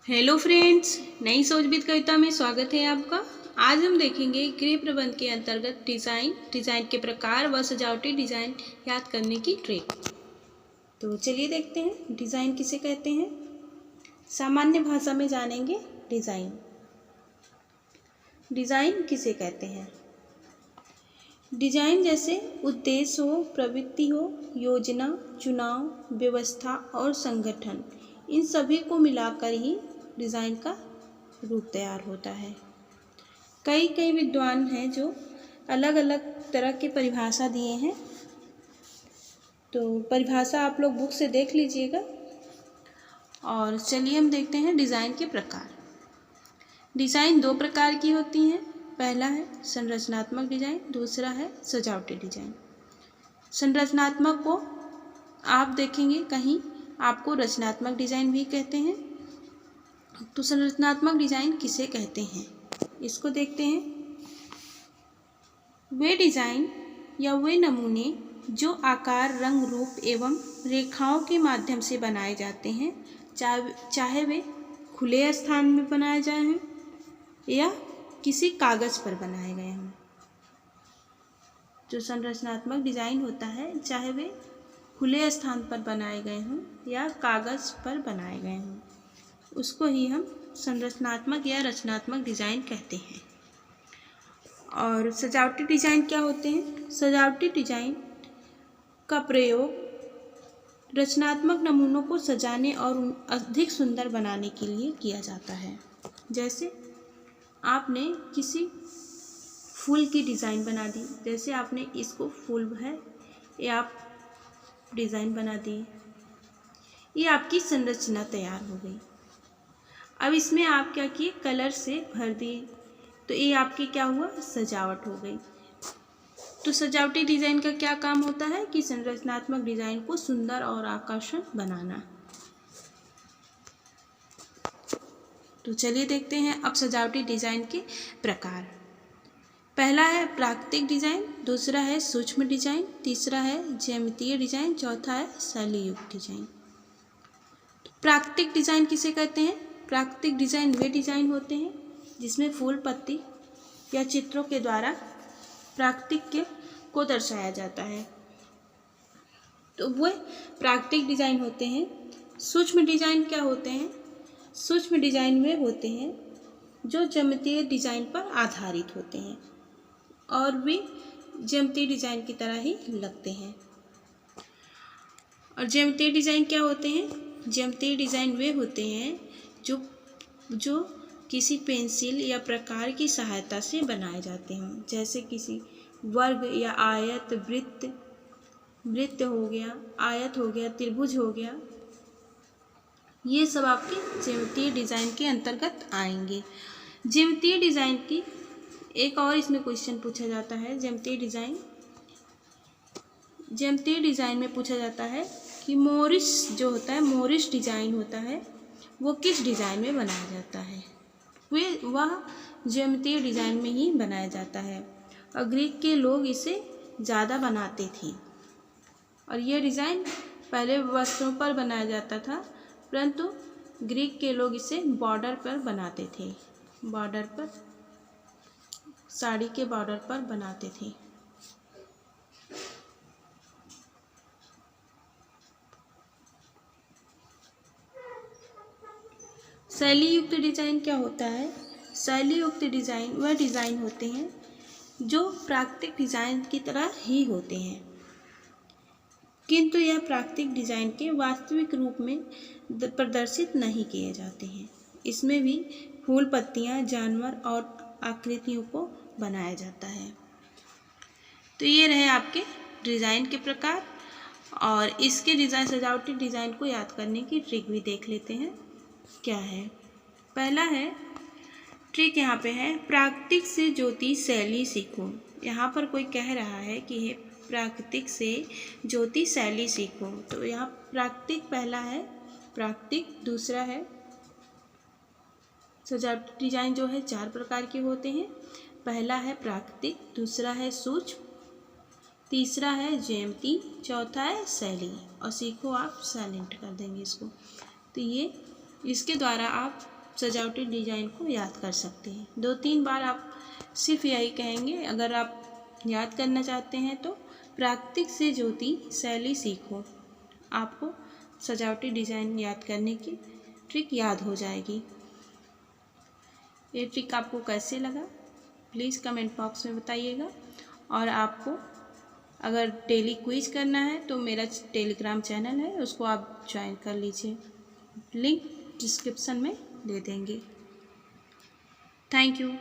Hello friends, नई सोचबिद कविता में स्वागत है आपका। आज हम देखेंगे गृह प्रबंध के अंतर्गत डिज़ाइन के प्रकार व सजावटी डिज़ाइन याद करने की ट्रिक। तो चलिए देखते हैं डिज़ाइन किसे कहते हैं। सामान्य भाषा में जानेंगे डिज़ाइन किसे कहते हैं। डिज़ाइन जैसे उद्देश्य हो, प्रवृत्ति हो, योजना, चुनाव, व्यवस्था और संगठन, इन सभी को मिलाकर ही डिज़ाइन का रूप तैयार होता है। कई विद्वान हैं जो अलग अलग तरह की परिभाषा दिए हैं, तो परिभाषा आप लोग बुक से देख लीजिएगा। और चलिए हम देखते हैं डिज़ाइन के प्रकार। डिज़ाइन दो प्रकार की होती हैं। पहला है संरचनात्मक डिज़ाइन, दूसरा है सजावटी डिज़ाइन। संरचनात्मक को आप देखेंगे कहीं आपको रचनात्मक डिज़ाइन भी कहते हैं। तो संरचनात्मक डिज़ाइन किसे कहते हैं, इसको देखते हैं। वे डिज़ाइन या वे नमूने जो आकार, रंग, रूप एवं रेखाओं के माध्यम से बनाए जाते हैं, चाहे वे खुले स्थान में बनाए जाए हैं या किसी कागज़ पर बनाए गए हों। जो संरचनात्मक डिज़ाइन होता है, चाहे वे खुले स्थान पर बनाए गए हों या कागज़ पर बनाए गए हों, उसको ही हम संरचनात्मक या रचनात्मक डिज़ाइन कहते हैं। और सजावटी डिज़ाइन क्या होते हैं। सजावटी डिज़ाइन का प्रयोग रचनात्मक नमूनों को सजाने और अधिक सुंदर बनाने के लिए किया जाता है। जैसे आपने किसी फूल की डिज़ाइन बना दी, जैसे आपने इसको फूल है ये आप डिज़ाइन बना दिए, ये आपकी संरचना तैयार हो गई। अब इसमें आप क्या किए, कलर से भर दिए, तो ये आपकी क्या हुआ, सजावट हो गई। तो सजावटी डिज़ाइन का क्या काम होता है कि संरचनात्मक डिज़ाइन को सुंदर और आकर्षक बनाना। तो चलिए देखते हैं अब सजावटी डिज़ाइन के प्रकार। पहला है प्राकृतिक डिज़ाइन, दूसरा है सूक्ष्म डिज़ाइन, तीसरा है ज्यामितीय डिज़ाइन, चौथा है शैलीयुक्त डिज़ाइन। प्राकृतिक डिज़ाइन किसे कहते हैं। प्राकृतिक डिज़ाइन वे डिज़ाइन होते हैं जिसमें फूल, पत्ती या चित्रों के द्वारा प्राकृतिक को दर्शाया जाता है, तो वे प्राकृतिक डिज़ाइन होते हैं। सूक्ष्म डिज़ाइन क्या होते हैं। सूक्ष्म डिज़ाइन वे होते हैं जो ज्यामितीय डिज़ाइन पर आधारित होते हैं और वे ज्यामितीय डिज़ाइन की तरह ही लगते हैं। और ज्यामितीय डिज़ाइन क्या होते हैं। ज्यामितीय डिज़ाइन वे होते हैं जो किसी पेंसिल या प्रकार की सहायता से बनाए जाते हों, जैसे किसी वर्ग या आयत, वृत्त हो गया, आयत हो गया, त्रिभुज हो गया, ये सब आपके ज्यामितीय डिज़ाइन के अंतर्गत आएंगे। ज्यामितीय डिज़ाइन की एक और इसमें क्वेश्चन पूछा जाता है। ज्यामितीय डिज़ाइन में पूछा जाता है कि मोरिस जो होता है, मोरिस डिज़ाइन होता है, वो किस डिज़ाइन में बनाया जाता है। वह ज्यामितीय डिज़ाइन में ही बनाया जाता है और ग्रीक के लोग इसे ज़्यादा बनाते थे। और यह डिज़ाइन पहले वस्त्रों पर बनाया जाता था, परंतु ग्रीक के लोग इसे बॉर्डर पर बनाते थे, बॉर्डर पर, साड़ी के बॉर्डर पर बनाते थे। शैलीयुक्त डिज़ाइन क्या होता है। शैलीयुक्त डिज़ाइन वह डिज़ाइन होते हैं जो प्राकृतिक डिज़ाइन की तरह ही होते हैं, किंतु यह प्राकृतिक डिज़ाइन के वास्तविक रूप में प्रदर्शित नहीं किए जाते हैं। इसमें भी फूल, पत्तियां, जानवर और आकृतियों को बनाया जाता है। तो ये रहे आपके डिज़ाइन के प्रकार। और इसके डिज़ाइन, सजावटी डिज़ाइन को याद करने की ट्रिक भी देख लेते हैं क्या है। पहला है ट्रिक, यहाँ पे है प्राकृतिक से ज्योति शैली सीखो। यहाँ पर कोई कह रहा है कि हे प्राकृतिक से ज्योति शैली सीखो, तो यहाँ प्राकृतिक पहला है, प्राकृतिक, दूसरा है सजावटी डिज़ाइन जो है 4 प्रकार के होते हैं। पहला है प्राकृतिक, दूसरा है सूक्ष्म, तीसरा है ज्यामिति, चौथा है शैली। और सीखो आप साइलेंट कर देंगे इसको। तो ये इसके द्वारा आप सजावटी डिज़ाइन को याद कर सकते हैं। 2-3 बार आप सिर्फ यही कहेंगे। अगर आप याद करना चाहते हैं तो प्राकृतिक से ज्योति शैली सीखो, आपको सजावटी डिज़ाइन याद करने की ट्रिक याद हो जाएगी। ये ट्रिक आपको कैसे लगा प्लीज़ कमेंट बॉक्स में बताइएगा। और आपको अगर डेली क्विज करना है तो मेरा टेलीग्राम चैनल है, उसको आप ज्वाइन कर लीजिए, लिंक डिस्क्रिप्शन में दे देंगे। Thank you.